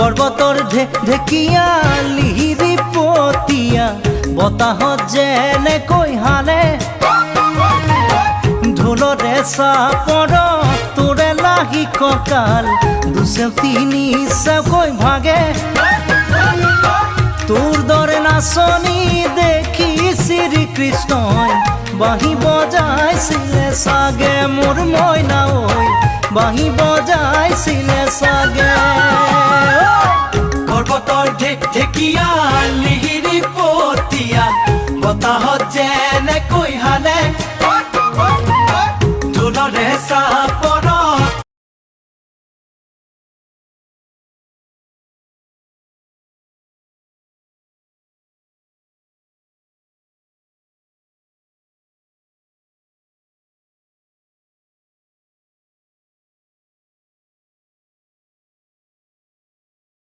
পৰ্বতৰ ঢেকীয়া লিহিৰি পতীয়া বতাহত যেনেকৈ হালে ঢোলৰে চাপৰ তোৰে লাহি কঁকাল দুচেও তিনি চেওকৈ ভাগে তোৰ দৰে নাচনি দেখি শ্ৰীকৃষ্ণই বাঁহী বজাইছিলে চাগে মোৰ মইনা ঐ বাঁহী বজাইছিলে চাগে পৰ্বতৰ ঢেকীয়া লিহিৰি পতীয়া বতাহত যেনেকৈ হালে ঢোলৰে চাপৰ